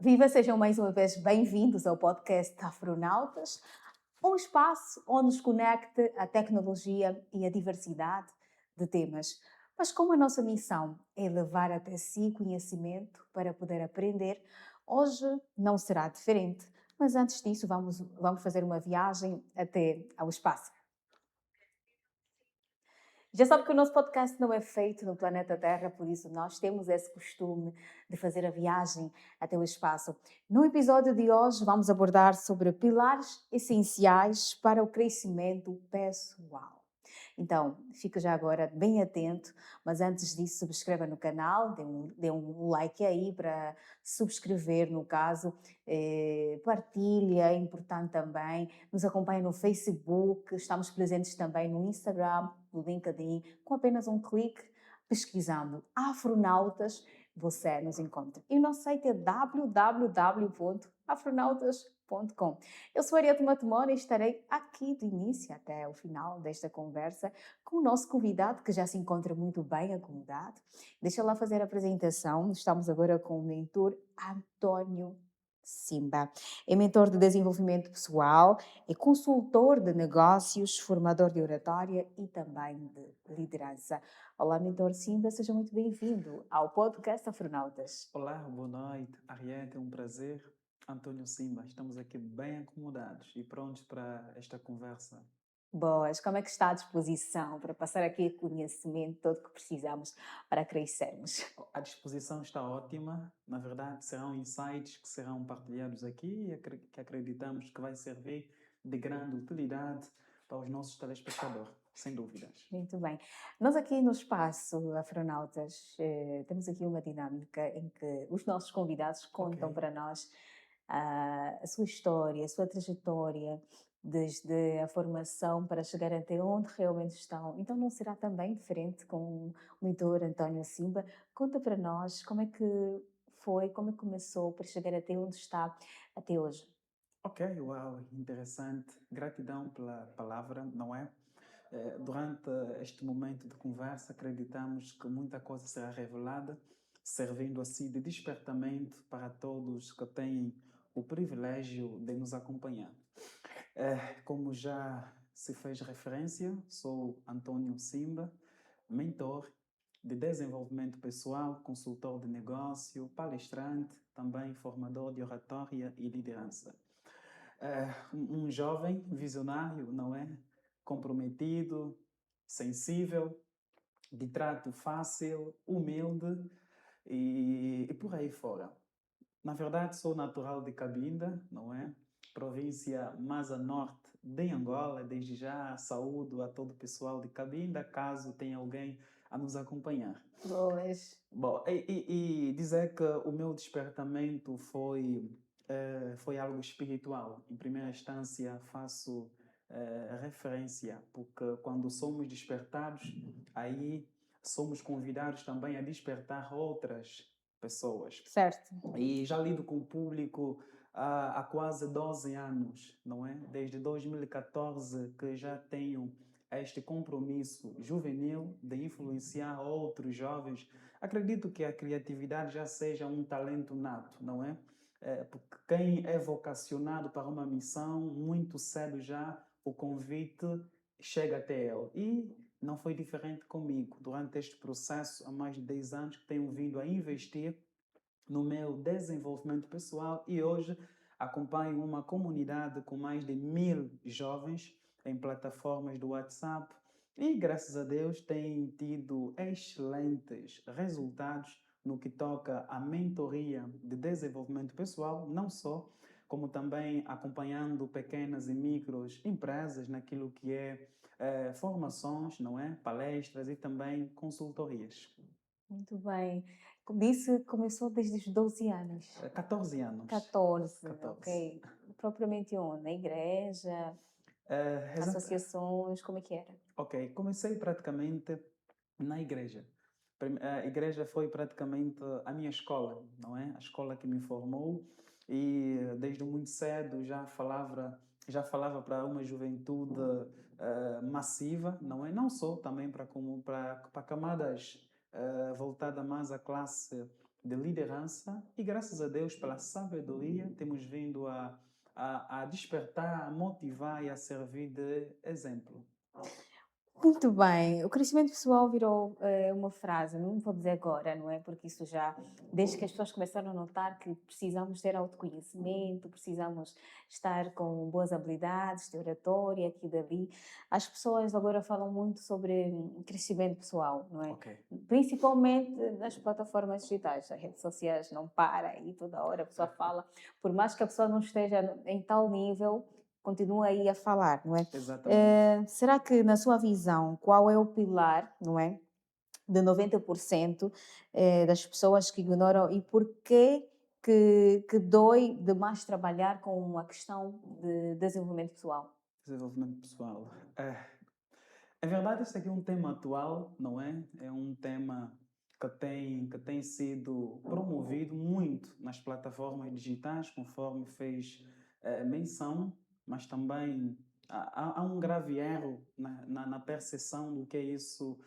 Viva, sejam mais uma vez bem-vindos ao podcast Afronautas, um espaço onde nos conecta a tecnologia e a diversidade de temas. Mas como a nossa missão é levar até si conhecimento para poder aprender, hoje não será diferente. Mas antes disso, vamos fazer uma viagem até ao espaço. Já sabe que o nosso podcast não é feito no planeta Terra, por isso nós temos esse costume de fazer a viagem até o espaço. No episódio de hoje vamos abordar sobre pilares essenciais para o crescimento pessoal. Então, fica já agora bem atento, mas antes disso subscreva no canal, dê um like aí para subscrever no caso, partilha, é importante também, nos acompanhe no Facebook, estamos presentes também no Instagram, no LinkedIn, com apenas um clique, pesquisando Afronautas, você nos encontra. E o nosso site é www.afronautas.com. Eu sou Ariete Matumona e estarei aqui do início até o final desta conversa com o nosso convidado, que já se encontra muito bem acomodado. Deixa lá fazer a apresentação. Estamos agora com o mentor António Simba. É mentor de desenvolvimento pessoal, é consultor de negócios, formador de oratória e também de liderança. Olá, mentor Simba, seja muito bem-vindo ao podcast Afronautas. Olá, boa noite, Ariete, é um prazer. Antônio Simba, estamos aqui bem acomodados e prontos para esta conversa. Boas, como é que está à disposição para passar aqui o conhecimento todo que precisamos para crescermos? A disposição está ótima, na verdade, serão insights que serão partilhados aqui e que acreditamos que vai servir de grande utilidade para os nossos telespectadores, sem dúvidas. Muito bem. Nós aqui no espaço Afronautas temos aqui uma dinâmica em que os nossos convidados contam Ok. para nós a sua história, a sua trajetória, desde a formação para chegar até onde realmente estão. Então não será também diferente com o mentor António Simba. Conta para nós como é que foi, como é que começou para chegar até onde está até hoje. Ok, uau, interessante. Gratidão pela palavra, não é? Durante este momento de conversa, acreditamos que muita coisa será revelada, servindo assim de despertamento para todos que têm o privilégio de nos acompanhar. Como já se fez referência, sou Antônio Simba, mentor de desenvolvimento pessoal, consultor de negócio, palestrante, também formador de oratória e liderança. Um jovem visionário, não é? Comprometido, sensível, de trato fácil, humilde e por aí fora. Na verdade, sou natural de Cabinda, não é? Província mais a norte de Angola. Desde já saúdo a todo o pessoal de Cabinda, caso tenha alguém a nos acompanhar. Boas. Bom, e dizer que o meu despertamento foi algo espiritual. Em primeira instância, faço referência, porque quando somos despertados, aí somos convidados também a despertar outras pessoas. Certo. E já lido com o público há quase 12 anos, não é? Desde 2014 que já tenho este compromisso juvenil de influenciar outros jovens. Acredito que a criatividade já seja um talento nato, não é? Porque quem é vocacionado para uma missão, muito cedo já o convite chega até ele. E não foi diferente comigo. Durante este processo, há mais de 10 anos que tenho vindo a investir no meu desenvolvimento pessoal e hoje acompanho uma comunidade com mais de 1000 jovens em plataformas do WhatsApp e, graças a Deus, tem tido excelentes resultados no que toca à mentoria de desenvolvimento pessoal, não só, como também acompanhando pequenas e micros empresas naquilo que é formações, não é? Palestras e também consultorias. Muito bem. Disse que começou desde os 12 anos. 14 anos. 14, 14. ok. Propriamente onde? Na igreja, Exata. associações, como é que era? Ok, comecei praticamente na igreja. A igreja foi praticamente a minha escola, não é? A escola que me formou e desde muito cedo já falava para uma juventude massiva, não é? Não só também para camadas voltada mais à classe de liderança e, graças a Deus, pela sabedoria, temos vindo a despertar, a motivar e a servir de exemplo. Muito bem, o crescimento pessoal virou uma frase, não vou dizer agora, não é? Porque isso já, desde que as pessoas começaram a notar que precisamos ter autoconhecimento, precisamos estar com boas habilidades de oratória, aqui e dali, as pessoas agora falam muito sobre crescimento pessoal, não é? Ok. Principalmente nas plataformas digitais, as redes sociais não param e toda hora a pessoa fala, por mais que a pessoa não esteja em tal nível, continua aí a falar, não é? Exatamente. Será que, na sua visão, qual é o pilar, não é, de 90% das pessoas que ignoram e porquê que dói demais trabalhar com a questão de desenvolvimento pessoal? Desenvolvimento pessoal. É verdade, este aqui é um tema atual, não é? É um tema que tem sido promovido muito nas plataformas digitais, conforme fez menção, mas também há um grave erro na percepção do que é isso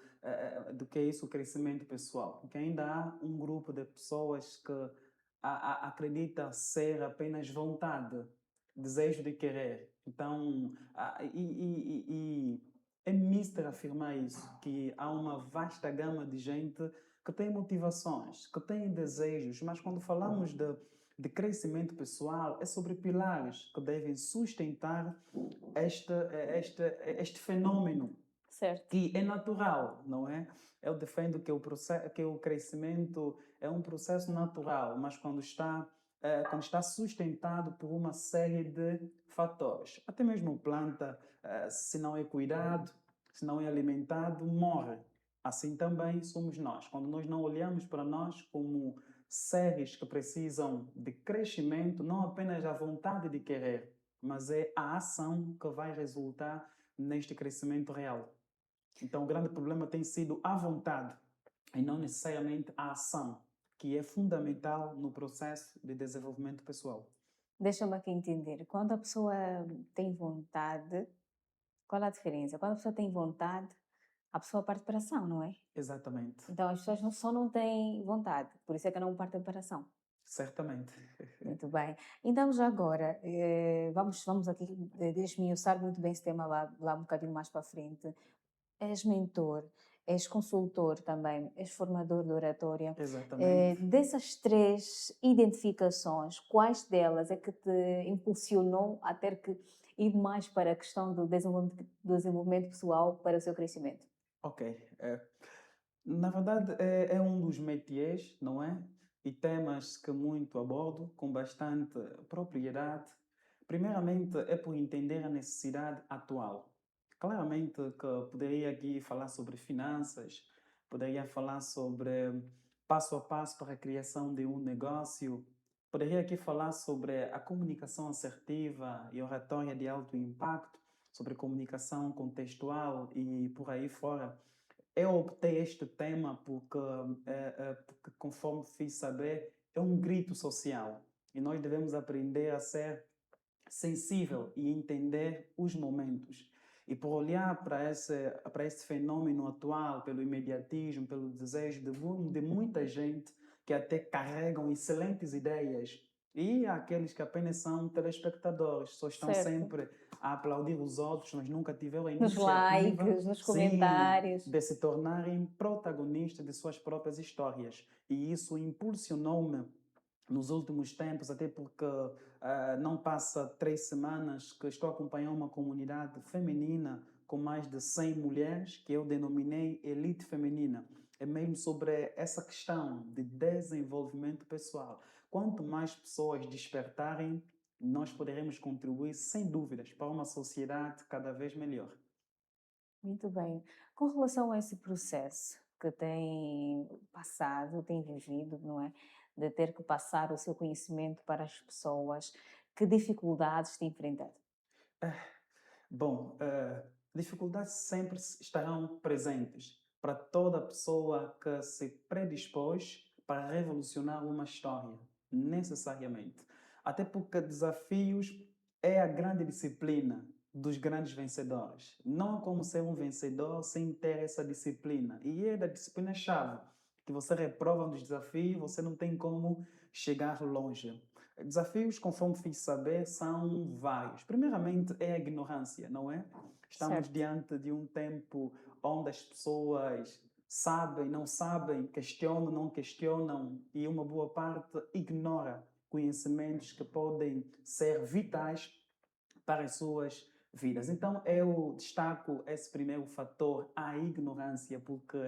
o crescimento pessoal, porque ainda há um grupo de pessoas que acredita ser apenas vontade, desejo de querer. Então, é mister afirmar isso, que há uma vasta gama de gente que tem motivações, que tem desejos, mas quando falamos de crescimento pessoal, é sobre pilares que devem sustentar este fenômeno Certo. que é natural, não é? Eu defendo que o crescimento é um processo natural, mas quando está sustentado por uma série de fatores. Até mesmo planta, se não é cuidado, se não é alimentado, morre. Assim também somos nós. Quando nós não olhamos para nós como seres que precisam de crescimento, não apenas a vontade de querer, mas é a ação que vai resultar neste crescimento real. Então, o grande problema tem sido a vontade e não necessariamente a ação, que é fundamental no processo de desenvolvimento pessoal. Deixa-me aqui entender. Quando a pessoa tem vontade, qual a diferença? Quando a pessoa tem vontade, a pessoa parte para a ação, não é? Exatamente. Então as pessoas só não têm vontade, por isso é que não partem para a ação. Certamente. Muito bem. Então, já agora, vamos aqui desmiuçar muito bem esse tema lá um bocadinho mais para frente. És mentor, és consultor também, és formador de oratória. Exatamente. Dessas três identificações, quais delas é que te impulsionou a ter que ir mais para a questão do desenvolvimento pessoal para o seu crescimento? Ok. Na verdade, é um dos métiers, não é? E temas que muito abordo com bastante propriedade. Primeiramente, é por entender a necessidade atual. Claramente que poderia aqui falar sobre finanças, poderia falar sobre passo a passo para a criação de um negócio, poderia aqui falar sobre a comunicação assertiva e oratória de alto impacto, sobre comunicação contextual e por aí fora. Eu optei este tema porque, conforme fiz saber, é um grito social e nós devemos aprender a ser sensível e entender os momentos. E por olhar para esse fenômeno atual, pelo imediatismo, pelo desejo de muita gente que até carregam excelentes ideias, e há aqueles que apenas são telespectadores, só estão Certo. sempre a aplaudir os outros, mas nunca tiveram a Nos iniciativa, likes, nos sim, comentários. de se tornarem protagonistas de suas próprias histórias. E isso impulsionou-me nos últimos tempos, até porque não passa 3 semanas que estou a acompanhar uma comunidade feminina com mais de 100 mulheres, que eu denominei Elite Feminina. É mesmo sobre essa questão de desenvolvimento pessoal. Quanto mais pessoas despertarem, nós poderemos contribuir, sem dúvidas, para uma sociedade cada vez melhor. Muito bem. Com relação a esse processo que tem passado, tem vivido, não é? De ter que passar o seu conhecimento para as pessoas, que dificuldades tem enfrentado? Bom, dificuldades sempre estarão presentes para toda pessoa que se predispôs para revolucionar uma história, necessariamente. Até porque desafios é a grande disciplina dos grandes vencedores. Não há como ser um vencedor sem ter essa disciplina. E é da disciplina-chave que você reprova nos desafios, você não tem como chegar longe. Desafios, conforme fiz saber, são vários. Primeiramente, é a ignorância, não é? Estamos Certo. diante de um tempo onde as pessoas sabem, não sabem, questionam, não questionam e uma boa parte ignora conhecimentos que podem ser vitais para as suas vidas. Então, eu destaco esse primeiro fator, a ignorância, porque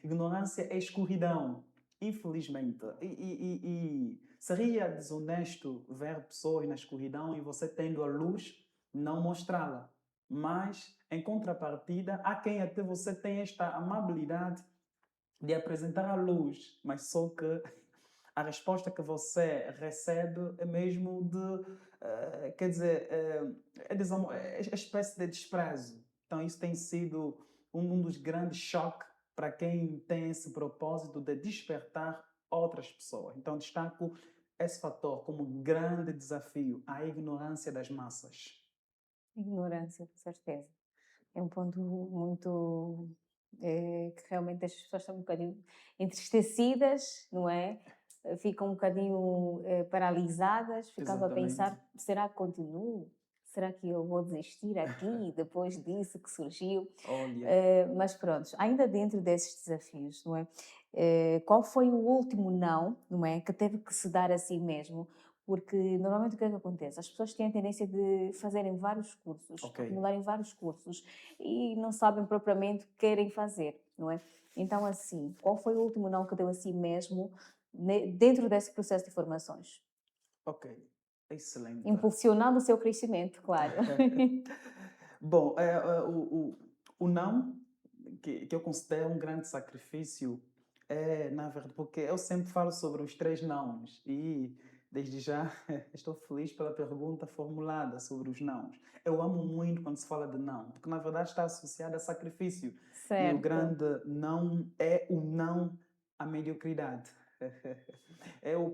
ignorância é escuridão, infelizmente. E seria desonesto ver pessoas na escuridão e você tendo a luz, não mostrá-la. Mas, em contrapartida, há quem até você tem esta amabilidade de apresentar a luz, mas só que a resposta que você recebe é mesmo de, quer dizer, é espécie de desprezo. Então, isso tem sido um dos grandes choques para quem tem esse propósito de despertar outras pessoas. Então, destaco esse fator como um grande desafio, a ignorância das massas. Ignorância, com certeza. É um ponto muito que realmente as pessoas estão um bocadinho entristecidas, não é? Ficam um bocadinho paralisadas, ficava a Exatamente. pensar, será que continuo? Será que eu vou desistir aqui depois disso que surgiu? Olha, Mas pronto, ainda dentro desses desafios, não é? Qual foi o último não é? Que teve que se dar a si mesmo? Porque normalmente o que é que acontece? As pessoas têm a tendência de fazerem vários cursos, ok. acumularem vários cursos e não sabem propriamente o que querem fazer, não é? Então, assim, qual foi o último não que deu a si mesmo dentro desse processo de formações? Ok, excelente. Impulsionando o seu crescimento, claro. Bom, o não, que eu considero um grande sacrifício, é, na verdade, porque eu sempre falo sobre os três nãos e, desde já, estou feliz pela pergunta formulada sobre os nãos. Eu amo muito quando se fala de não, porque, na verdade, está associado a sacrifício. E o Certo. grande não é o não à mediocridade.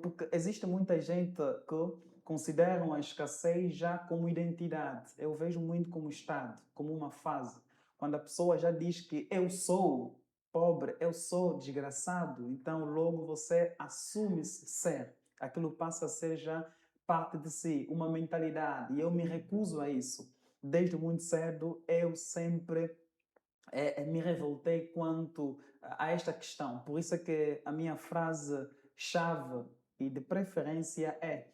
Porque existe muita gente que consideram a escassez já como identidade. Eu vejo muito como estado, como uma fase. Quando a pessoa já diz que eu sou pobre, eu sou desgraçado, então logo você assume-se ser. Aquilo passa a ser já parte de si, uma mentalidade. E eu me recuso a isso. Desde muito cedo, eu sempre me revoltei quanto a esta questão. Por isso é que a minha frase-chave e de preferência é: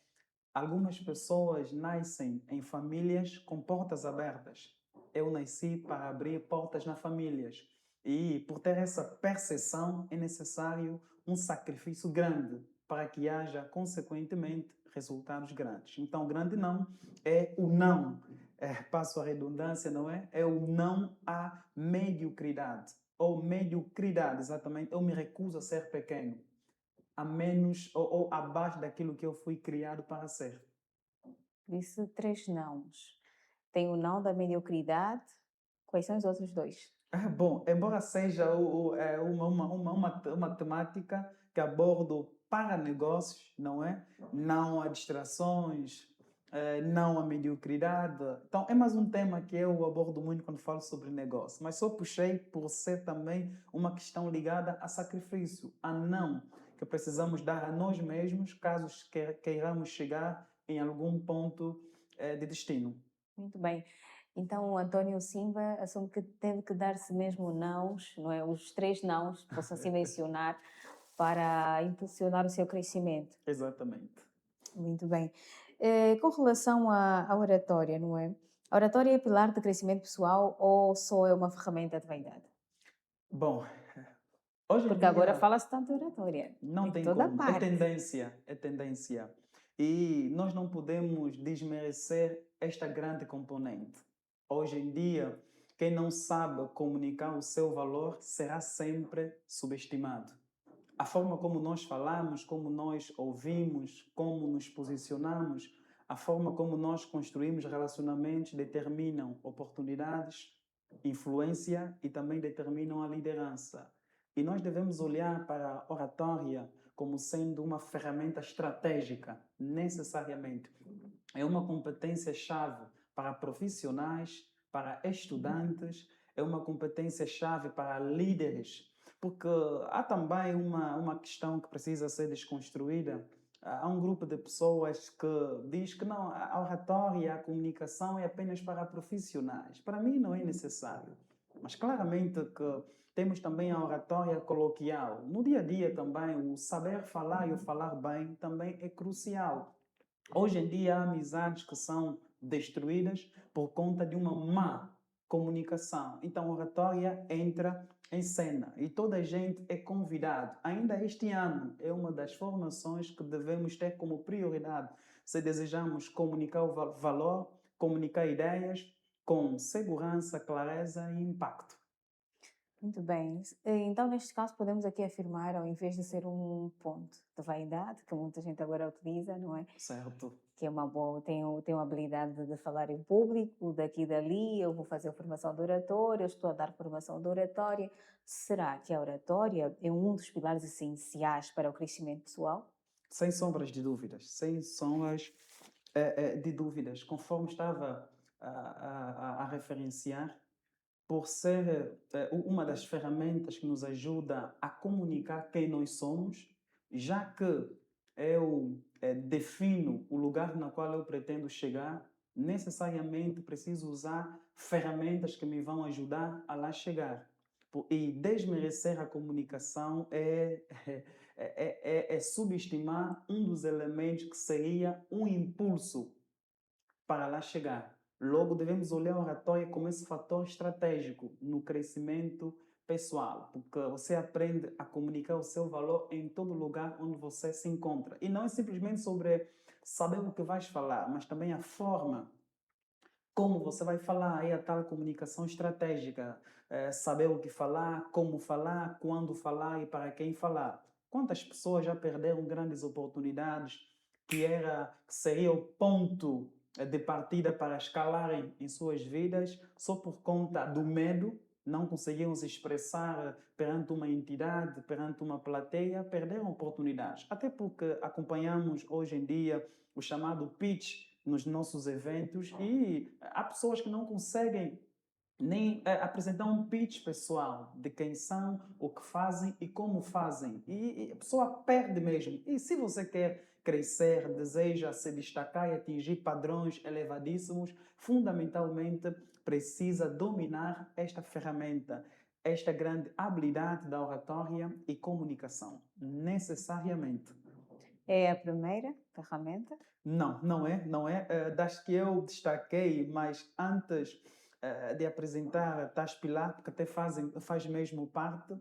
algumas pessoas nascem em famílias com portas abertas. Eu nasci para abrir portas nas famílias. E por ter essa percepção é necessário um sacrifício grande para que haja, consequentemente, resultados grandes. Então, o grande não é o não. Passo a redundância, não é? É o não à mediocridade. Ou mediocridade, exatamente. Eu me recuso a ser pequeno a menos ou abaixo daquilo que eu fui criado para ser. Disse três nãos. Tem o não da mediocridade. Quais são os outros dois? Bom, embora seja uma temática que abordo para negócios, não é? Não a distrações, não a mediocridade. Então, é mais um tema que eu abordo muito quando falo sobre negócio, mas só puxei por ser também uma questão ligada a sacrifício, a não que precisamos dar a nós mesmos caso queiramos chegar em algum ponto de destino. Muito bem. Então, o António Simba assume que teve que dar-se mesmo nãos, não é? Os três nãos, posso assim mencionar, para impulsionar o seu crescimento. Exatamente. Muito bem. Com relação à oratória, não é? A oratória é pilar de crescimento pessoal ou só é uma ferramenta de vaidade? Bom, hoje em Porque agora dia fala-se tanto de oratória, não em tem toda a como, é parte. tendência, é tendência. E nós não podemos desmerecer esta grande componente. Hoje em dia, quem não sabe comunicar o seu valor será sempre subestimado. A forma como nós falamos, como nós ouvimos, como nos posicionamos, a forma como nós construímos relacionamentos determinam oportunidades, influência e também determinam a liderança. E nós devemos olhar para a oratória como sendo uma ferramenta estratégica, necessariamente. É uma competência-chave para profissionais, para estudantes, é uma competência-chave para líderes, porque há também uma questão que precisa ser desconstruída. Há um grupo de pessoas que diz que não, a oratória, a comunicação é apenas para profissionais. Para mim não é necessário. Mas claramente que temos também a oratória coloquial. No dia a dia também, o saber falar e o falar bem também é crucial. Hoje em dia há amizades que são destruídas por conta de uma má comunicação. Então a oratória entra em cena e toda a gente é convidado. Ainda este ano é uma das formações que devemos ter como prioridade se desejamos comunicar o valor, comunicar ideias com segurança, clareza e impacto. Muito bem. Então, neste caso, podemos aqui afirmar, ao invés de ser um ponto de vaidade, que muita gente agora utiliza, não é? Certo. Que é uma boa, tenho a habilidade de falar em público, daqui e dali, eu vou fazer formação de oratória, eu estou a dar formação de oratória. Será que a oratória é um dos pilares essenciais para o crescimento pessoal? Sem sombras de dúvidas, sem sombras de dúvidas, conforme estava a referenciar, por ser uma das ferramentas que nos ajuda a comunicar quem nós somos, já que eu defino o lugar na qual eu pretendo chegar, necessariamente preciso usar ferramentas que me vão ajudar a lá chegar. E desmerecer a comunicação é subestimar um dos elementos que seria um impulso para lá chegar. Logo, devemos olhar a oratória como esse fator estratégico no crescimento pessoal, porque você aprende a comunicar o seu valor em todo lugar onde você se encontra. E não é simplesmente sobre saber o que vais falar, mas também a forma como você vai falar, aí a tal comunicação estratégica, saber o que falar, como falar, quando falar e para quem falar. Quantas pessoas já perderam grandes oportunidades que seria o ponto de partida para escalarem em suas vidas só por conta do medo, não conseguiram se expressar perante uma entidade, perante uma plateia, perderam oportunidades. Até porque acompanhamos hoje em dia o chamado pitch nos nossos eventos e há pessoas que não conseguem nem apresentar um pitch pessoal de quem são, o que fazem e como fazem. E a pessoa perde mesmo. E se você quer crescer, deseja se destacar e atingir padrões elevadíssimos, fundamentalmente precisa dominar esta ferramenta, esta grande habilidade da oratória e comunicação. Necessariamente. É a primeira ferramenta? Não, não é. Das que eu destaquei, mas antes de apresentar tais pilares, porque até faz mesmo parte,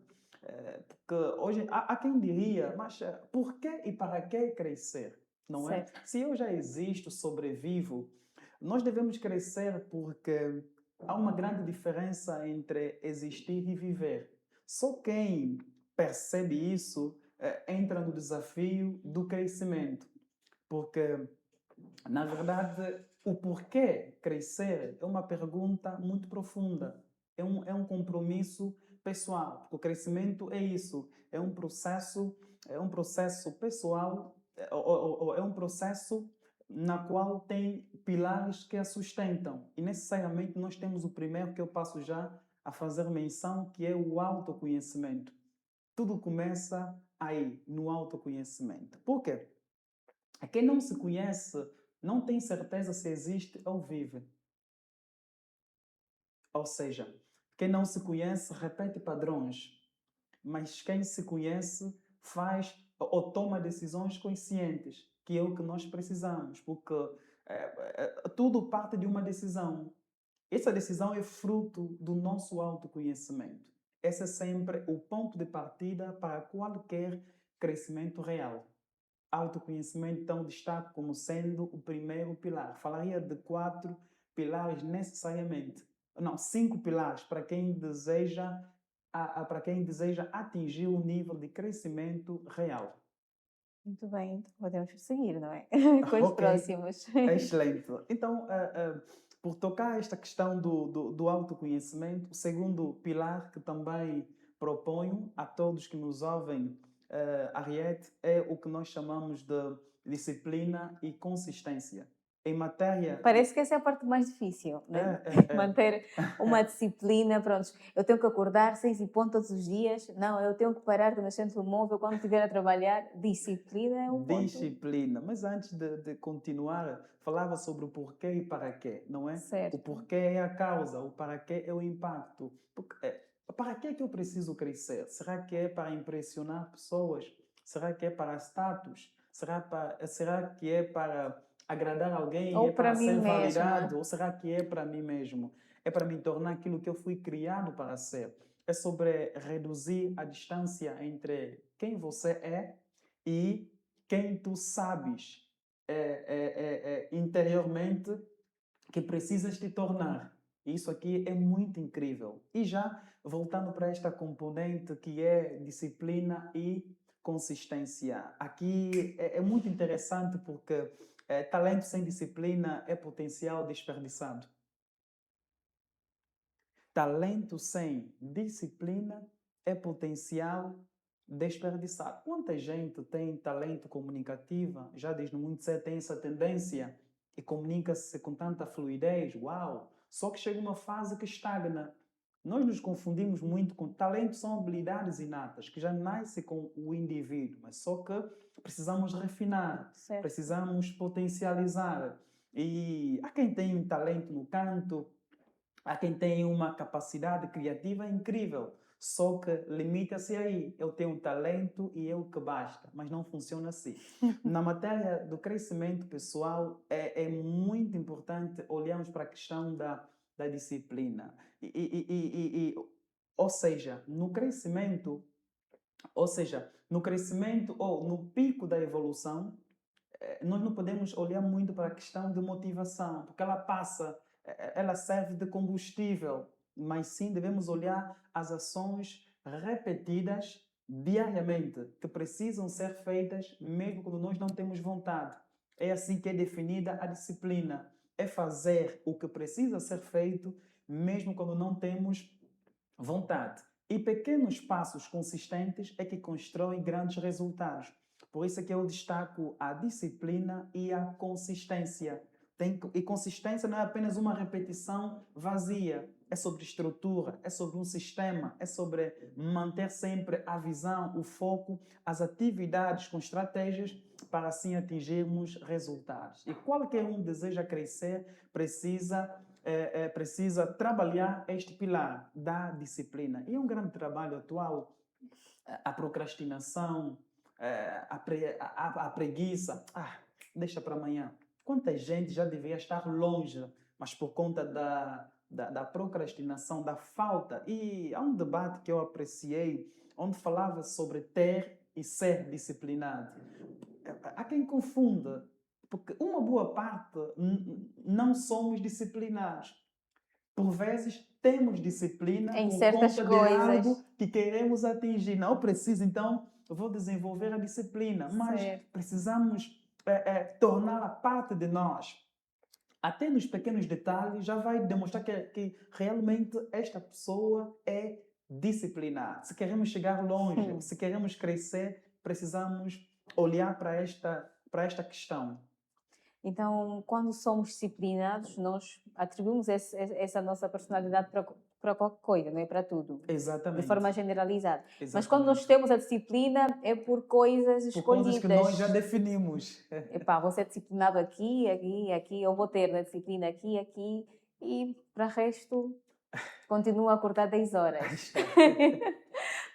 porque hoje há quem diria, mas por que e para que crescer? Não é? Certo. Se eu já existo, sobrevivo, nós devemos crescer porque há uma grande diferença entre existir e viver. Só quem percebe isso entra no desafio do crescimento. Porque, na verdade, o porquê crescer é uma pergunta muito profunda. É um compromisso pessoal. Porque o crescimento é isso. É um processo pessoal, é um processo na qual tem pilares que a sustentam. E necessariamente nós temos o primeiro que eu passo já a fazer menção, que é o autoconhecimento. Tudo começa aí, no autoconhecimento. Por quê? Quem não se conhece não tem certeza se existe ou vive. Ou seja, quem não se conhece repete padrões, mas quem se conhece faz ou toma decisões conscientes, que é o que nós precisamos, porque tudo parte de uma decisão. Essa decisão é fruto do nosso autoconhecimento. Esse é sempre o ponto de partida para qualquer crescimento real. Autoconhecimento, então, destaco como sendo o primeiro pilar. Falaria de 4 pilares necessariamente. Não, 5 pilares para quem deseja, para quem deseja atingir um nível de crescimento real. Muito bem, então podemos seguir, não é? Com os Ok, próximos. excelente. Então, por tocar esta questão do autoconhecimento, o segundo pilar que também proponho a todos que nos ouvem, Ariete, é o que nós chamamos de disciplina e consistência. em matéria. Parece que essa é a parte mais difícil, É, né? é, é. Manter uma disciplina, pronto. Eu tenho que acordar 6h todos os dias. Não, eu tenho que parar de mexer no telemóvel quando estiver a trabalhar. Disciplina é um ponto Disciplina. Mas antes de continuar, falava sobre o porquê e para quê, não é? O certo. porquê é a causa, o para quê é o impacto. Para que é que eu preciso crescer? Será que é para impressionar pessoas? Será que é para status? Será que é para agradar alguém? Ou É para para mim ser mesma. validado? Ou será que é para mim mesmo? É para me tornar aquilo que eu fui criado para ser? É sobre reduzir a distância entre quem você é e quem tu sabes interiormente que precisas te tornar. Isso aqui é muito incrível. E já voltando para esta componente que é disciplina e consistência. Aqui é muito interessante porque talento sem disciplina é potencial desperdiçado. Talento sem disciplina é potencial desperdiçado. Quanta gente tem talento comunicativo, já desde muito cedo tem essa tendência e comunica-se com tanta fluidez, uau! Só que chega uma fase que estagna. Nós nos confundimos muito com talento, são habilidades inatas que já nascem com o indivíduo, mas só que precisamos refinar, Certo. precisamos potencializar. E há quem tem um talento no canto, há quem tem uma capacidade criativa incrível, só que limita-se aí. Eu tenho um talento e é o que basta, mas não funciona assim. Na matéria do crescimento pessoal, é muito importante olharmos para a questão da disciplina. Ou seja, no crescimento ou no pico da evolução, nós não podemos olhar muito para a questão de motivação, porque ela serve de combustível, mas sim devemos olhar as ações repetidas diariamente, que precisam ser feitas mesmo quando nós não temos vontade. É assim que é definida a disciplina. É fazer o que precisa ser feito mesmo quando não temos vontade. E pequenos passos consistentes é que constroem grandes resultados. Por isso é que eu destaco a disciplina e a consistência. E consistência não é apenas uma repetição vazia, é sobre estrutura, é sobre um sistema, é sobre manter sempre a visão, o foco, as atividades com estratégias para assim atingirmos resultados. E qualquer um deseja crescer, precisa trabalhar este pilar da disciplina. E é um grande trabalho atual, a procrastinação, a preguiça. Deixa para amanhã. Quanta gente já devia estar longe, mas por conta da procrastinação, da falta. E há um debate que eu apreciei, onde falava sobre ter e ser disciplinado. Há quem confunda, porque uma boa parte não somos disciplinados. Por vezes temos disciplina Em por certas conta de coisas. algo que queremos atingir. Não preciso, então, eu vou desenvolver a disciplina, mas Certo. precisamos torná-la parte de nós. Até nos pequenos detalhes já vai demonstrar que realmente esta pessoa é disciplinada. Se queremos chegar longe, se queremos crescer, precisamos olhar para esta questão. Então, quando somos disciplinados, nós atribuímos essa nossa personalidade para qualquer coisa, não é para tudo, de Exatamente. forma generalizada. Mas quando nós Exatamente. temos a disciplina, é por coisas Por coisas que nós já escolhidas. definimos. Epá, vou ser disciplinado aqui, aqui, aqui, eu vou ter a disciplina aqui, aqui, e para o resto, continuo a acordar 10 Aí horas. está.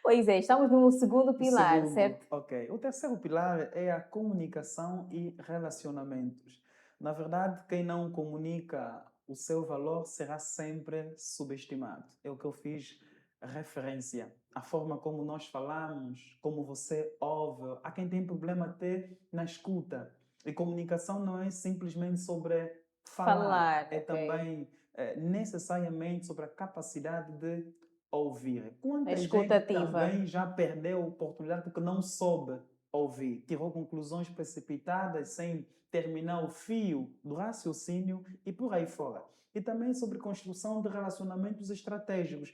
Pois é, estamos no segundo O pilar, segundo, certo? ok. O terceiro pilar é a comunicação e relacionamentos. Na verdade, quem não comunica o seu valor será sempre subestimado. É o que eu fiz referência. A forma como nós falamos, como você ouve. Há quem tem problema até na escuta. E comunicação não é simplesmente sobre falar, Falar, é ok. também necessariamente sobre a capacidade de ouvir. A Quanta gente escutativa. também já perdeu a oportunidade porque não soube ouvir, tirou conclusões precipitadas sem terminar o fio do raciocínio e por aí fora. E também sobre construção de relacionamentos estratégicos.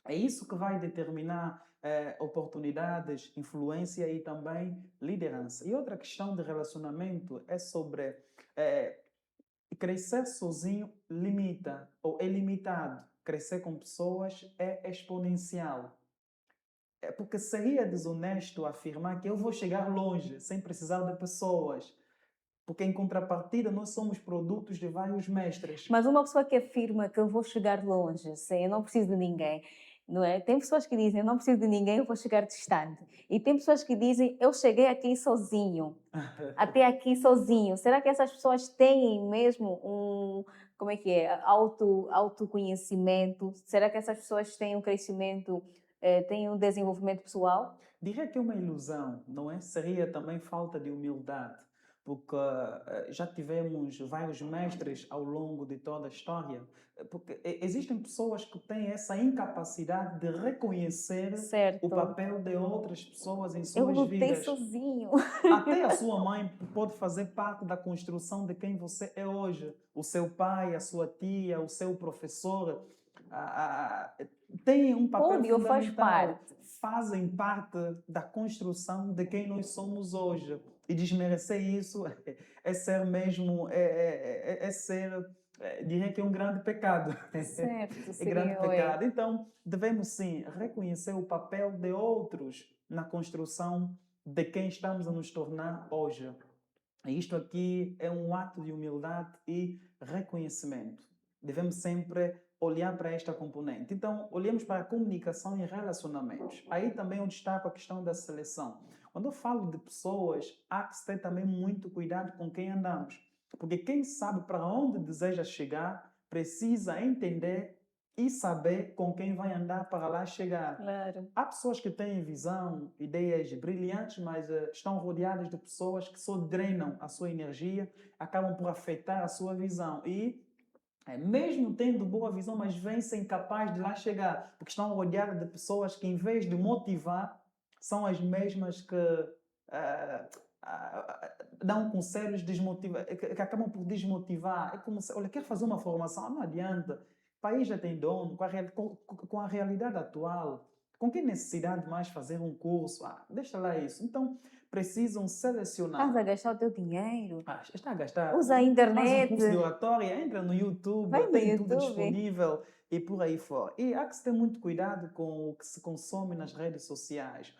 É isso que vai determinar oportunidades, influência e também liderança. E outra questão de relacionamento é sobre crescer sozinho limita ou é limitado. Crescer com pessoas é exponencial. É porque seria desonesto afirmar que eu vou chegar longe sem precisar de pessoas. Porque, em contrapartida, nós somos produtos de vários mestres. Mas uma pessoa que afirma que eu vou chegar longe, sem eu não preciso de ninguém, não é? Tem pessoas que dizem, eu não preciso de ninguém, eu vou chegar distante. E tem pessoas que dizem, eu cheguei aqui sozinho, até aqui sozinho. Será que essas pessoas têm mesmo como é que é, autoconhecimento? Será que essas pessoas têm um crescimento, têm um desenvolvimento pessoal? Diria que é uma ilusão, não é? Seria também falta de humildade, porque já tivemos vários mestres ao longo de toda a história, porque existem pessoas que têm essa incapacidade de reconhecer o Certo. papel de outras pessoas em Eu suas lutei vidas. sozinho. Até a sua mãe pode fazer parte da construção de quem você é hoje. O seu pai, a sua tia, o seu professor têm um papel Pode ou faz fundamental, parte. fazem parte da construção de quem nós somos hoje. E desmerecer isso é ser mesmo, é ser, diria que é um grande pecado. Certo, É grande seria, ué. pecado. Então, devemos sim reconhecer o papel de outros na construção de quem estamos a nos tornar hoje. Isto aqui é um ato de humildade e reconhecimento. Devemos sempre olhar para esta componente. Então, olhemos para a comunicação e relacionamentos. Aí também eu destaco a questão da seleção. Quando eu falo de pessoas, há que se ter também muito cuidado com quem andamos. Porque quem sabe para onde deseja chegar, precisa entender e saber com quem vai andar para lá chegar. Claro. Há pessoas que têm visão, ideias brilhantes, mas estão rodeadas de pessoas que só drenam a sua energia, acabam por afetar a sua visão. E, mesmo tendo boa visão, mas vêm-se incapazes de lá chegar, porque estão rodeadas de pessoas que, em vez de motivar, são as mesmas que dão conselhos que acabam por desmotivar. É como se, olha, quer fazer uma formação? Não adianta. O país já tem dono, com a realidade atual. Com que necessidade mais fazer um curso? Deixa lá isso. Então, precisam Estás selecionar. a gastar o teu dinheiro? Está a gastar. Usa a Faz um internet. curso de oratória, entra no YouTube, Vai no tem tudo YouTube. disponível e por aí fora. E há que se ter muito cuidado com o que se consome nas redes sociais,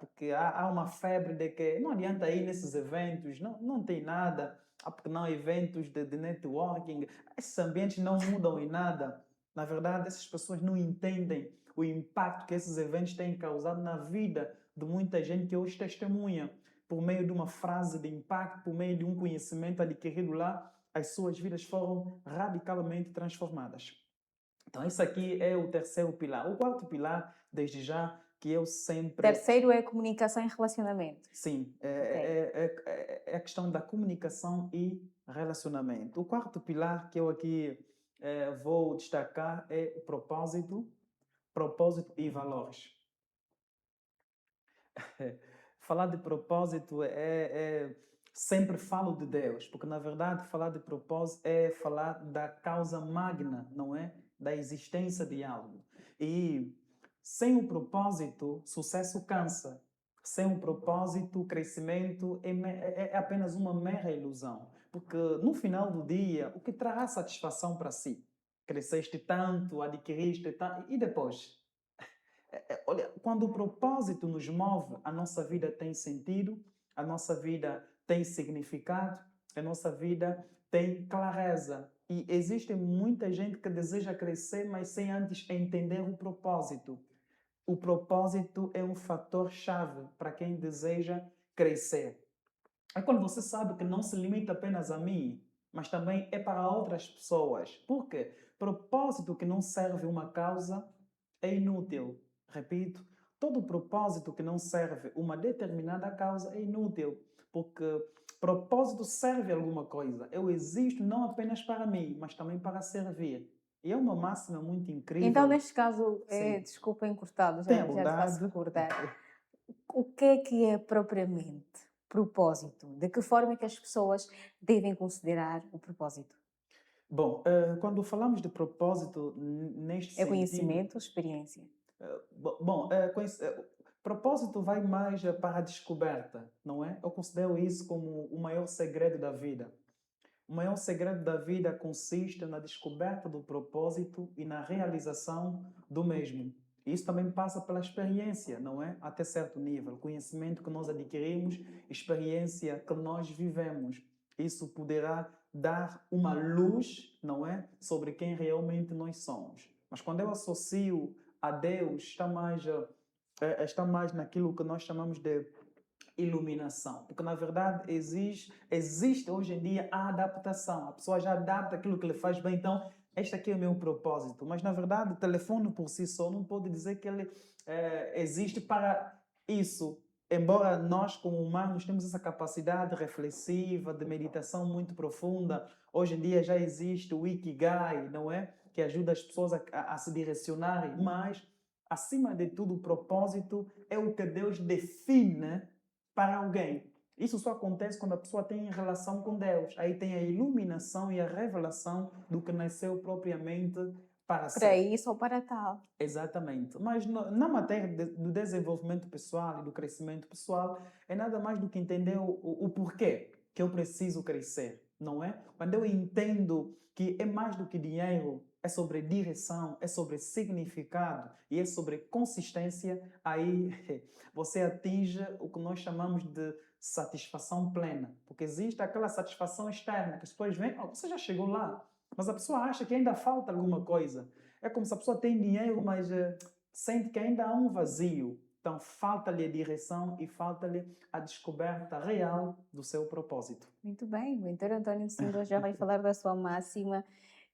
porque há uma febre de que não adianta ir nesses eventos, não tem nada. Porque não há eventos de networking, esses ambientes não mudam em nada. Na verdade, essas pessoas não entendem o impacto que esses eventos têm causado na vida de muita gente que hoje testemunha por meio de uma frase de impacto, por meio de um conhecimento adquirido lá, as suas vidas foram radicalmente transformadas. Então, esse aqui é o terceiro pilar. O quarto pilar, desde já, que eu sempre. Terceiro é comunicação e relacionamento. Sim, Ok. é a questão da comunicação e relacionamento. O quarto pilar que eu aqui vou destacar é o propósito e valores. Falar de propósito sempre falo de Deus, porque na verdade falar de propósito é falar da causa magna, não é? Da existência de algo. E sem o propósito, sucesso cansa. Sem o propósito, o crescimento é apenas uma mera ilusão. Porque no final do dia, o que trará satisfação para si? Cresceste tanto, adquiriste tanto, e depois? Olha, quando o propósito nos move, a nossa vida tem sentido, a nossa vida tem significado, a nossa vida tem clareza. E existe muita gente que deseja crescer, mas sem antes entender o propósito. O propósito é um fator-chave para quem deseja crescer. É quando você sabe que não se limita apenas a mim, mas também é para outras pessoas. Por quê? Propósito que não serve uma causa é inútil. Repito, todo propósito que não serve uma determinada causa é inútil, porque propósito serve alguma coisa. Eu existo não apenas para mim, mas também para servir. E é uma máxima muito Então, incrível. neste caso, Sim, desculpa encurtado, tenha já te faço bondade. recordar. O que é propriamente propósito? De que forma é que as pessoas devem considerar o propósito? Bom, quando falamos de propósito neste É sentido, conhecimento ou experiência? bom, propósito vai mais para a descoberta, não é? Eu considero isso como o maior segredo da vida. o maior segredo da vida consiste na descoberta do propósito e na realização do mesmo. Isso também passa pela experiência, não é? Até certo nível. Conhecimento que nós adquirimos, experiência que nós vivemos. Isso poderá dar uma luz, não é? Sobre quem realmente nós somos. Mas quando eu associo a Deus, está mais naquilo que nós chamamos de iluminação. Porque, na verdade, existe hoje em dia a adaptação. A pessoa já adapta aquilo que lhe faz bem. Então, este aqui é o meu propósito. Mas, na verdade, o telefone por si só não pode dizer que ele existe para isso. Embora nós, como humanos, temos essa capacidade reflexiva, de meditação muito profunda, hoje em dia já existe o Ikigai, não é? Que ajuda as pessoas a se direcionarem. Mas, acima de tudo, o propósito é o que Deus define para alguém. Isso só acontece quando a pessoa tem relação com Deus. Aí tem a iluminação e a revelação do que nasceu propriamente para Para ser. isso ou para tal. Exatamente. Mas na matéria do desenvolvimento pessoal e do crescimento pessoal, é nada mais do que entender o porquê que eu preciso crescer, não é? Quando eu entendo que é mais do que dinheiro, é sobre direção, é sobre significado e é sobre consistência, aí você atinge o que nós chamamos de satisfação plena. Porque existe aquela satisfação externa, que as pessoas veem, oh, você já chegou lá, mas a pessoa acha que ainda falta alguma coisa. É como se a pessoa tem dinheiro, mas sente que ainda há um vazio. Então, falta-lhe a direção e falta-lhe a descoberta real do seu propósito. Muito bem, o mentor António Silva já vai falar da sua máxima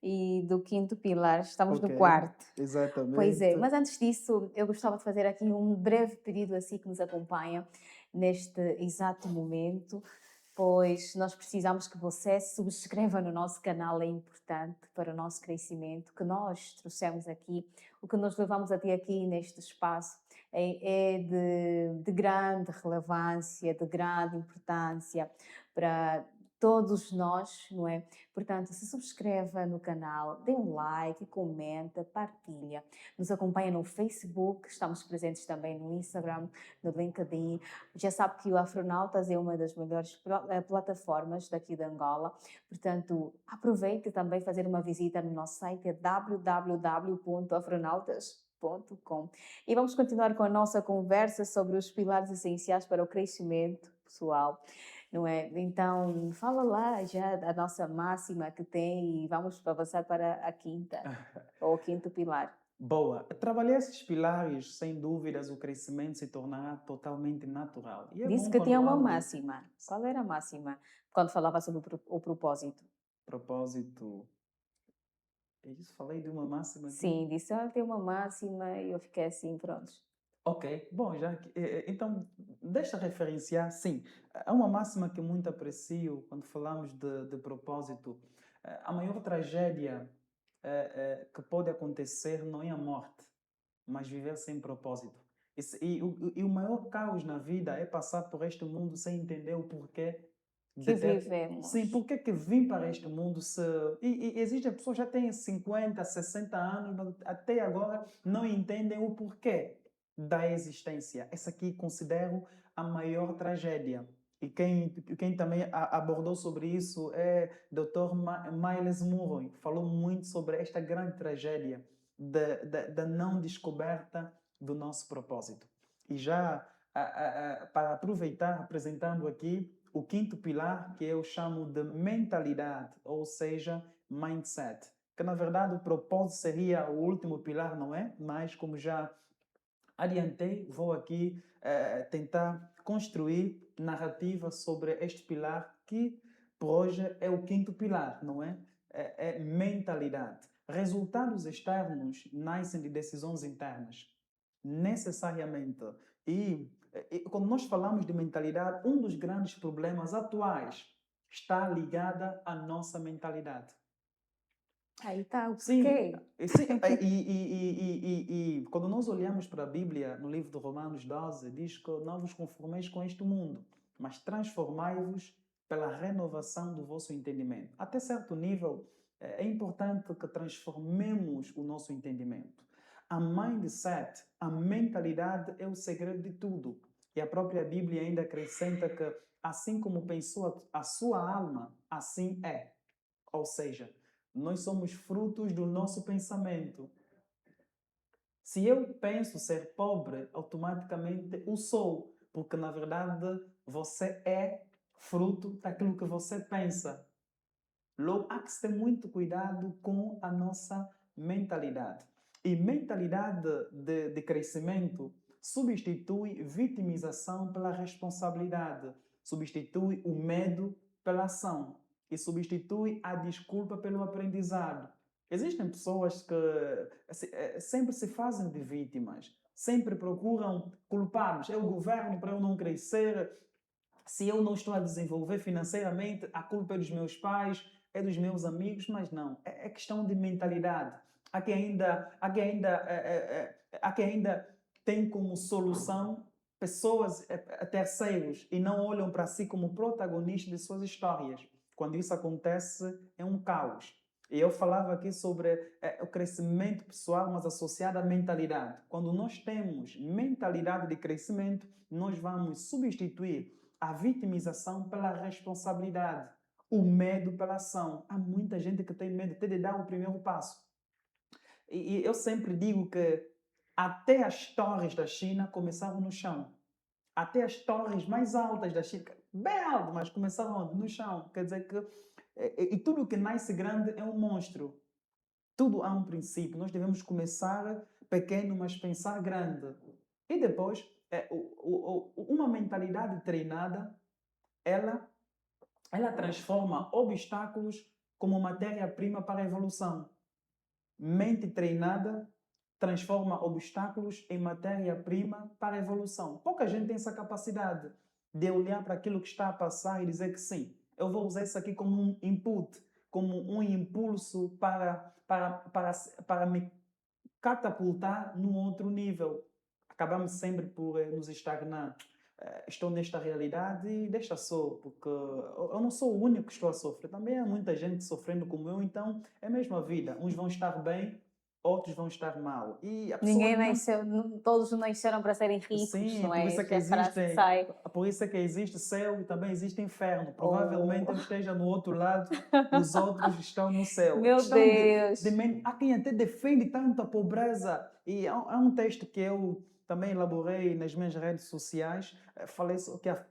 e do quinto pilar. Estamos no Ok, quarto. Pois é, exatamente. mas antes disso, eu gostava de fazer aqui um breve pedido assim que nos acompanha neste exato momento, pois nós precisamos que você se subscreva no nosso canal, é importante para o nosso crescimento, que nós trouxemos aqui, o que nós levamos até aqui neste espaço é de grande relevância, de grande importância para todos nós, não é? Portanto, se subscreva no canal, dê um like, comenta, partilha. Nos acompanha no Facebook, estamos presentes também no Instagram, no LinkedIn. Já sabe que o Afronautas é uma das melhores plataformas daqui de Angola. Portanto, aproveite também fazer uma visita no nosso site, é www.afronautas.com. E vamos continuar com a nossa conversa sobre os pilares essenciais para o crescimento pessoal. Não é? Então, fala lá já da nossa máxima que tem e vamos avançar para a quinta, ou o quinto pilar. Boa. Trabalhar esses pilares, sem dúvidas, o crescimento se tornará totalmente natural. E é Disse bom que tinha quando uma algo, máxima. Qual era a máxima? Quando falava sobre o propósito. propósito, é isso, falei de uma máxima aqui. Sim, disse, tem uma máxima e eu fiquei assim, pronto. Ok, bom, então deixa referenciar, sim, há uma máxima que muito aprecio quando falamos de propósito. A maior tragédia que pode acontecer não é a morte, mas viver sem propósito. E o maior caos na vida é passar por este mundo sem entender o porquê de Que ter. vivemos. Sim, porquê que vim para este mundo se. E existem pessoas que já têm 50, 60 anos, mas até agora não entendem o porquê da existência. Essa aqui considero a maior tragédia. E quem também abordou sobre isso é Dr. Miles Murroy. Falou muito sobre esta grande tragédia da não descoberta do nosso propósito. E já para aproveitar, apresentando aqui o quinto pilar, que eu chamo de mentalidade, ou seja, mindset. Que na verdade o propósito seria o último pilar, não é? Mas como já adiantei, vou aqui tentar construir narrativa sobre este pilar que por hoje é o quinto pilar, não é? É mentalidade. Resultados externos nascem de decisões internas, necessariamente. E quando nós falamos de mentalidade, um dos grandes problemas atuais está ligada à nossa mentalidade. Aí está o Sim, porquê. sim, e quando nós olhamos para a Bíblia, no livro de Romanos 12, diz que não vos conformeis com este mundo, mas transformai-vos pela renovação do vosso entendimento. Até certo nível, é importante que transformemos o nosso entendimento. A mindset, a mentalidade é o segredo de tudo. E a própria Bíblia ainda acrescenta que, assim como pensou a sua alma, assim é. Ou seja, nós somos frutos do nosso pensamento. Se eu penso ser pobre, automaticamente o sou, porque na verdade você é fruto daquilo que você pensa. Logo, há que ter muito cuidado com a nossa mentalidade. E mentalidade de crescimento substitui vitimização pela responsabilidade, substitui o medo pela ação e substitui a desculpa pelo aprendizado. Existem pessoas que sempre se fazem de vítimas, sempre procuram culpados. É o governo para eu não crescer. Se eu não estou a desenvolver financeiramente, a culpa é dos meus pais, é dos meus amigos, mas não. É questão de mentalidade. Há quem ainda tem como solução pessoas, terceiros, e não olham para si como protagonistas de suas histórias. Quando isso acontece, é um caos. E eu falava aqui sobre o crescimento pessoal, mas associado à mentalidade. Quando nós temos mentalidade de crescimento, nós vamos substituir a vitimização pela responsabilidade, o medo pela ação. Há muita gente que tem medo até de dar o primeiro passo. E eu sempre digo que até as torres da China começaram no chão. Até as torres mais altas da China, bem altas, mas começaram onde? No chão. Quer dizer que e tudo que nasce grande é um monstro. Tudo há um princípio. Nós devemos começar pequeno, mas pensar grande. E depois, uma mentalidade treinada, ela transforma obstáculos como matéria-prima para a evolução. Mente treinada transforma obstáculos em matéria-prima para a evolução. Pouca gente tem essa capacidade de olhar para aquilo que está a passar e dizer que sim, eu vou usar isso aqui como um input, como um impulso para me catapultar num outro nível. Acabamos sempre por nos estagnar. Estou nesta realidade e deixa só, porque eu não sou o único que estou a sofrer. Também há muita gente sofrendo como eu, então é a mesma vida. Uns vão estar bem, outros vão estar mal. E a pessoa Ninguém não. nasceu, todos nasceram para serem ricos, Sim, não por é? isso é que Esta é a frase que sai. existe céu e também existe inferno. Provavelmente Oh, eu esteja no outro lado, os outros estão no céu. É meu questão Deus! há quem até defende tanto a pobreza. E há um texto que eu também elaborei nas minhas redes sociais, falei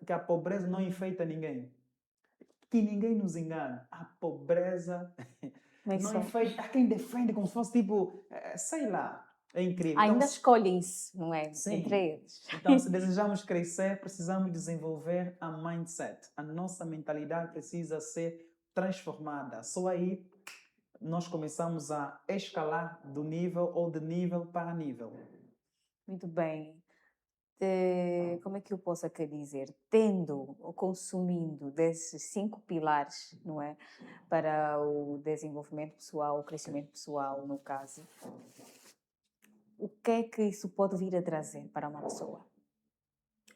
que a pobreza não enfeita ninguém. Que ninguém nos engane. A pobreza Mas não só. enfeita. Há quem defende como se fosse tipo, sei lá. É incrível. Então, Ainda escolhem-se, não é? Entre sim. eles. Então, se desejamos crescer, precisamos desenvolver a mindset. A nossa mentalidade precisa ser transformada. Só aí nós começamos a escalar do nível ou de nível para nível. Muito bem. Como é que eu posso aqui dizer? Tendo ou consumindo desses 5 pilares, não é? Para o desenvolvimento pessoal, o crescimento pessoal, no caso. O que é que isso pode vir a trazer para uma pessoa?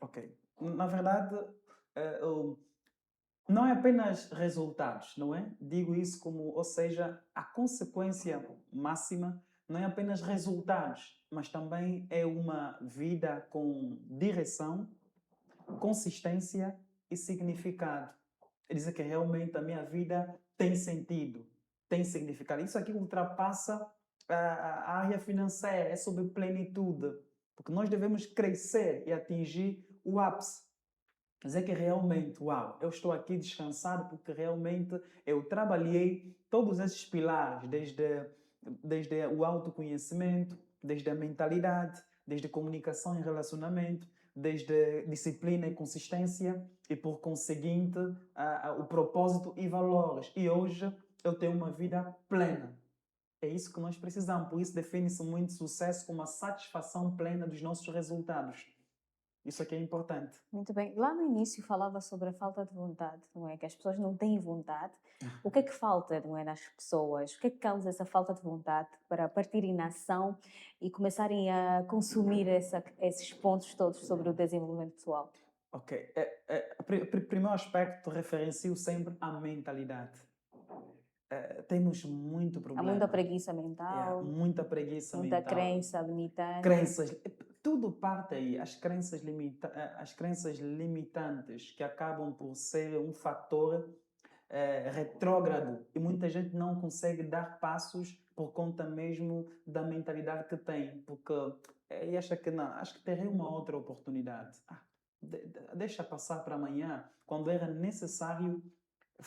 Ok. Na verdade, não é apenas resultados, não é? Digo isso como, ou seja, a consequência máxima não é apenas resultados, mas também é uma vida com direção, consistência e significado. É dizer que realmente a minha vida tem sentido, tem significado. Isso aqui ultrapassa a área financeira, é sobre plenitude, porque nós devemos crescer e atingir o ápice. Dizer que realmente, uau, eu estou aqui descansado porque realmente eu trabalhei todos esses pilares, desde o autoconhecimento, desde a mentalidade, desde a comunicação e relacionamento, desde disciplina e consistência e, por conseguinte, o propósito e valores. E hoje eu tenho uma vida plena. É isso que nós precisamos. Por isso define-se muito sucesso como a satisfação plena dos nossos resultados. Isso aqui é importante. Muito bem. Lá no início falava sobre a falta de vontade, não é? Que as pessoas não têm vontade. O que é que falta, não é, nas pessoas? O que é que causa essa falta de vontade para partirem na ação e começarem a consumir esses pontos todos sobre o desenvolvimento pessoal? Ok. Primeiro aspecto, referencio sempre a mentalidade. Temos muito Há muita problema. preguiça mental, Muita preguiça muita mental. crença limitante. Crenças. Tudo parte aí. As crenças limitantes que acabam por ser um fator retrógrado e muita gente não consegue dar passos por conta mesmo da mentalidade que tem, porque acha que não, acho que terei uma outra oportunidade. Deixa passar para amanhã, quando era necessário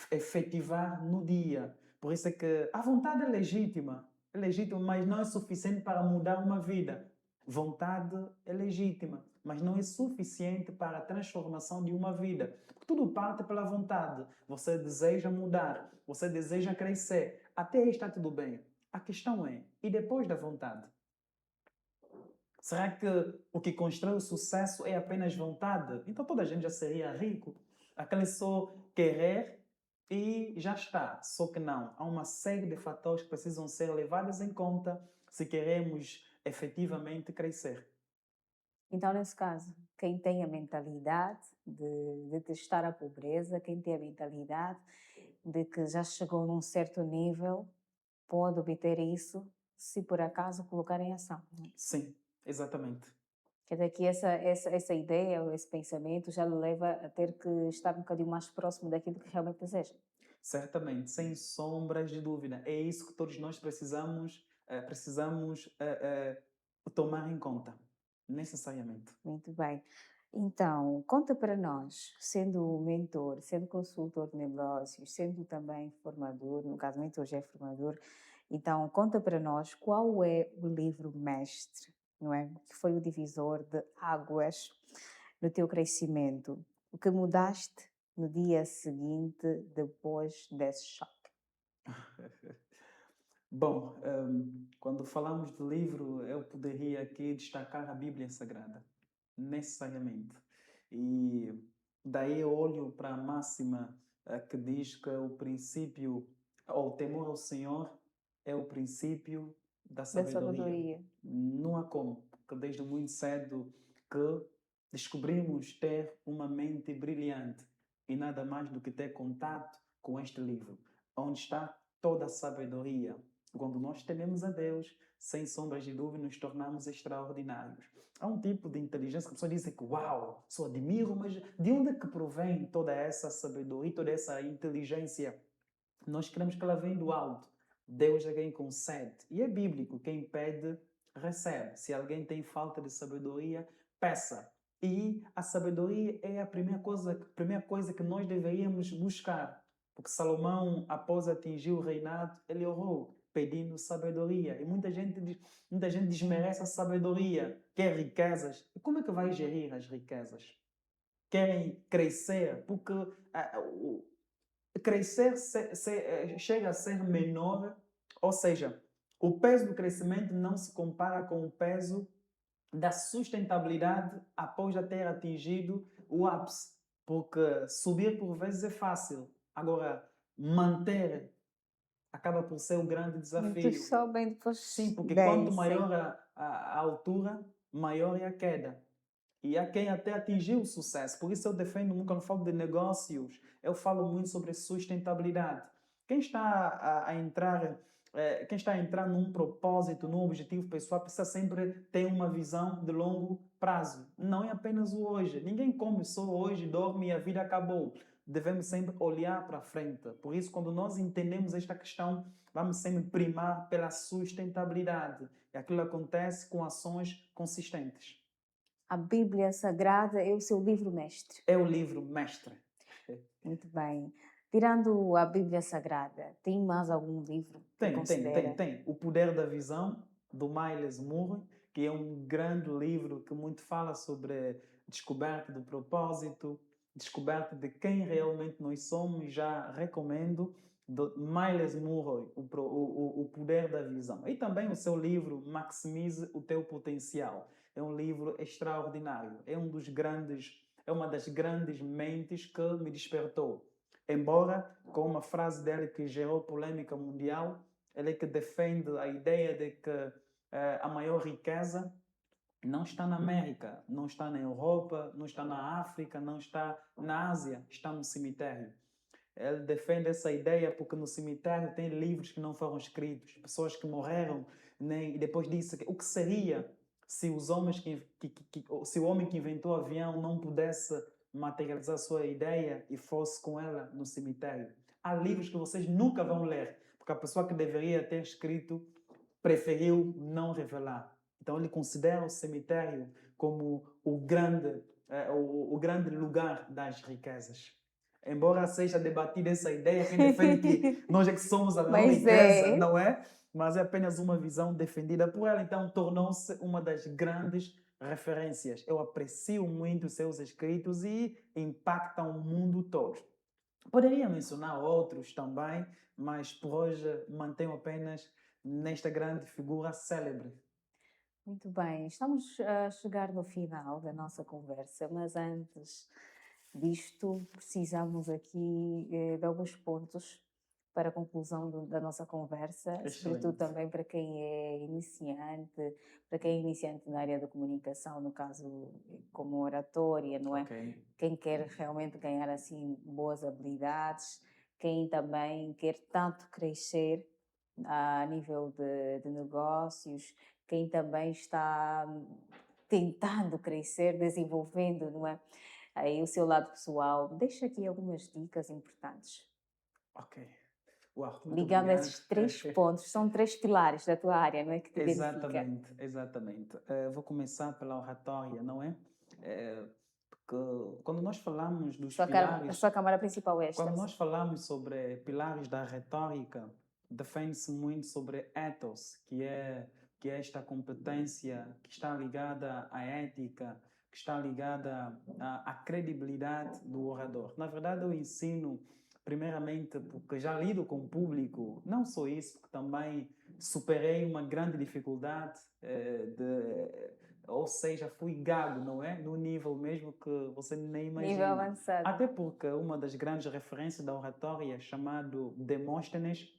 efetivar no dia. Por isso é que a vontade é legítima, mas não é suficiente para mudar uma vida. Vontade é legítima, mas não é suficiente para a transformação de uma vida. Tudo parte pela vontade. Você deseja mudar, você deseja crescer. Até aí está tudo bem. A questão é, e depois da vontade? Será que o que constrói o sucesso é apenas vontade? Então toda a gente já seria rico. Aquele só querer e já está. Só que não. Há uma série de fatores que precisam ser levados em conta se queremos efetivamente crescer. Então, nesse caso, quem tem a mentalidade de detestar a pobreza, quem tem a mentalidade de que já chegou num certo nível, pode obter isso se por acaso colocar em ação. Não é? Sim, exatamente. Quer dizer que essa ideia ou esse pensamento já lhe leva a ter que estar um bocadinho mais próximo daquilo que realmente deseja. Certamente, sem sombras de dúvida. É isso que todos nós precisamos tomar em conta, necessariamente. Muito bem. Então, conta para nós, sendo mentor, sendo consultor de negócios, sendo também formador, no caso, mentor já é formador, então conta para nós qual é o livro mestre, não é? Que foi o divisor de águas no teu crescimento, o que mudaste no dia seguinte depois desse choque. Bom, quando falamos de livro, eu poderia aqui destacar a Bíblia Sagrada, necessariamente. E daí eu olho para a máxima que diz que o princípio, ou o temor ao Senhor, é o princípio da Da sabedoria. sabedoria. Não há como, porque desde muito cedo que descobrimos ter uma mente brilhante e nada mais do que ter contato com este livro, onde está toda a sabedoria. Quando nós tememos a Deus, sem sombras de dúvida, nos tornamos extraordinários. Há um tipo de inteligência que a pessoa diz que, uau, só admiro, mas de onde é que provém toda essa sabedoria, toda essa inteligência? Nós queremos que ela venha do alto. Deus é quem concede. E é bíblico, quem pede, recebe. Se alguém tem falta de sabedoria, peça. E a sabedoria é a primeira coisa que nós deveríamos buscar. Porque Salomão, após atingir o reinado, ele orou pedindo sabedoria. E muita gente desmerece a sabedoria, quer riquezas. E como é que vai gerir as riquezas? Querem crescer, porque crescer chega a ser menor, ou seja, o peso do crescimento não se compara com o peso da sustentabilidade após já ter atingido o ápice, porque subir por vezes é fácil, agora manter acaba por ser o grande Muito desafio. só bem Sim, depois. porque Bem, quanto sim. maior a altura, maior é a queda. E há quem até atingiu o sucesso. Por isso eu defendo muito, quando eu falo de negócios, eu falo muito sobre sustentabilidade. Quem está quem está a entrar num propósito, num objetivo pessoal, precisa sempre ter uma visão de longo prazo. Não é apenas o hoje. Ninguém come só hoje, dorme e a vida acabou. Devemos sempre olhar para frente. Por isso, quando nós entendemos esta questão, vamos sempre primar pela sustentabilidade. E aquilo acontece com ações consistentes. A Bíblia Sagrada é o seu livro mestre. É o livro mestre. Muito bem. Tirando a Bíblia Sagrada, tem mais algum livro que considera? Tem. O Poder da Visão, do Miles Murray, que é um grande livro que muito fala sobre descoberta do propósito, descoberta de quem realmente nós somos. Já recomendo, do Miles Murray, o Poder da Visão. E também o seu livro Maximize o Teu Potencial. É um livro extraordinário. É uma das grandes mentes que me despertou. Embora, com uma frase dele que gerou polêmica mundial, ele é que defende a ideia de que a maior riqueza não está na América, não está na Europa, não está na África, não está na Ásia, está no cemitério. Ele defende essa ideia porque no cemitério tem livros que não foram escritos, pessoas que morreram, né? E depois disse que o que seria se os homens se o homem que inventou o avião não pudesse materializar a sua ideia e fosse com ela no cemitério. Há livros que vocês nunca vão ler, porque a pessoa que deveria ter escrito preferiu não revelar. Então ele considera o cemitério como o grande lugar das riquezas. Embora seja debatida essa ideia, quem defende que nós é que somos a maior Mas riqueza, é. não é? Mas é apenas uma visão defendida por ela, então tornou-se uma das grandes referências. Eu aprecio muito os seus escritos e impactam o mundo todo. Poderia mencionar outros também, mas por hoje mantenho apenas nesta grande figura célebre. Muito bem, estamos a chegar no final da nossa conversa, mas antes disto, precisamos aqui de alguns pontos para a conclusão da nossa conversa, sobretudo Excelente. também para quem é iniciante, para quem é iniciante na área da comunicação, no caso como oratória, não é? Ok. Quem quer realmente ganhar assim boas habilidades, quem também quer tanto crescer a nível de negócios, quem também está tentando crescer, desenvolvendo, não é? Aí o seu lado pessoal. Deixa aqui algumas dicas importantes. Ok. Uau, muito Ligando a obrigado. esses três pontos, são três pilares da tua área, não é? Que te identifica. Exatamente, exatamente. Vou começar pela oratória, não é? Porque quando nós falamos dos A pilares, sua câmara principal é esta. quando nós falamos sobre pilares da retórica, defende-se muito sobre ethos, que é esta competência que está ligada à ética, que está ligada à credibilidade do orador. Na verdade, eu ensino, primeiramente, porque já lido com o público, não só isso, porque também superei uma grande dificuldade ou seja, fui gago, não é? No nível mesmo que você nem Nível imagina. avançado. Até porque uma das grandes referências da oratória, chamado Demóstenes,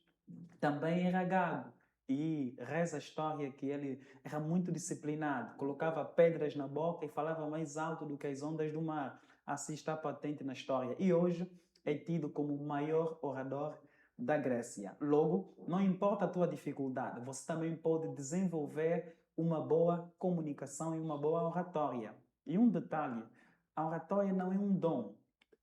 também era gago. E reza a história que ele era muito disciplinado, colocava pedras na boca e falava mais alto do que as ondas do mar. Assim está patente na história. E hoje é tido como o maior orador da Grécia. Logo, não importa a tua dificuldade, você também pode desenvolver uma boa comunicação e uma boa oratória. E um detalhe, a oratória não é um dom,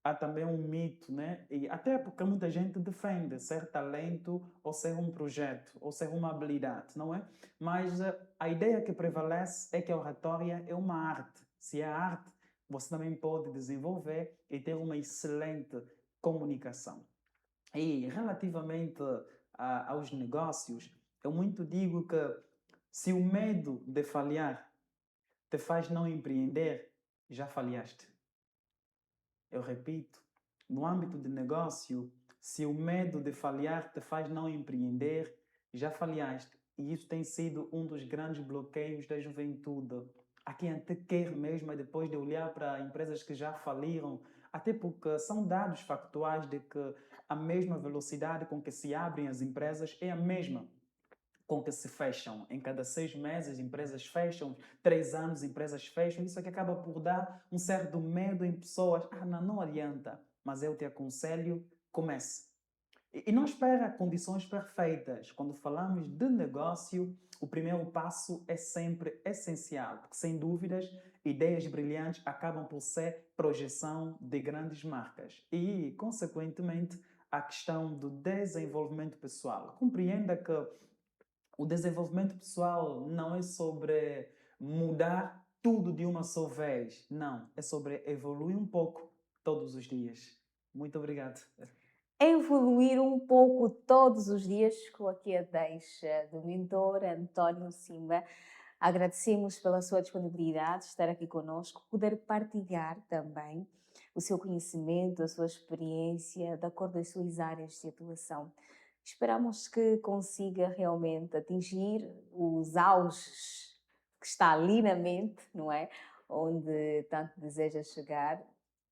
há também um mito, né? E até porque muita gente defende ser talento ou ser um projeto ou ser uma habilidade, não é? Mas a ideia que prevalece é que a oratória é uma arte. Se é arte, você também pode desenvolver e ter uma excelente comunicação. E relativamente aos negócios, eu muito digo que se o medo de falhar te faz não empreender, já falhaste. Eu repito, no âmbito de negócio, se o medo de falhar te faz não empreender, já falhaste. E isso tem sido um dos grandes bloqueios da juventude. Há quem até quer mesmo, depois de olhar para empresas que já faliram, até porque são dados factuais de que a mesma velocidade com que se abrem as empresas é a mesma com que se fecham. Em cada 6 meses, empresas fecham, 3 anos, empresas fecham. Isso é que acaba por dar um certo medo em pessoas. Não, não adianta, mas eu te aconselho, comece. E não espera condições perfeitas. Quando falamos de negócio, o primeiro passo é sempre essencial, porque sem dúvidas, ideias brilhantes acabam por ser projeção de grandes marcas. E, consequentemente, a questão do desenvolvimento pessoal. Compreenda que o desenvolvimento pessoal não é sobre mudar tudo de uma só vez. Não, é sobre evoluir um pouco todos os dias. Muito obrigado. Evoluir um pouco todos os dias, com aqui a deixa do mentor António Simba. Agradecemos pela sua disponibilidade de estar aqui conosco, poder partilhar também o seu conhecimento, a sua experiência, de acordo com as suas áreas de atuação. Esperamos que consiga realmente atingir os auges que está ali na mente, não é? Onde tanto deseja chegar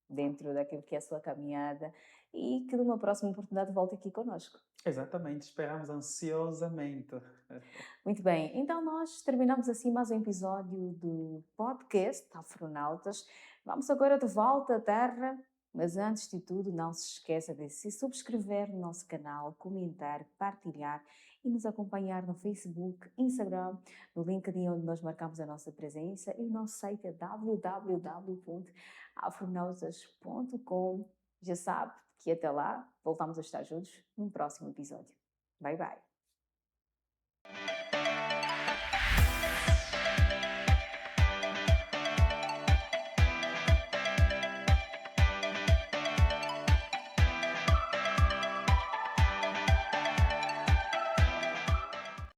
dentro daquilo que é a sua caminhada e que numa próxima oportunidade volte aqui conosco. Exatamente, esperamos ansiosamente. Muito bem, então nós terminamos assim mais um episódio do podcast Afronautas. Vamos agora de volta à Terra, mas antes de tudo, não se esqueça de se subscrever no nosso canal, comentar, partilhar e nos acompanhar no Facebook, Instagram, no LinkedIn, onde nós marcamos a nossa presença, e o nosso site é www.afronautas.com. Já sabe, que até lá voltamos a estar juntos num próximo episódio. Bye bye!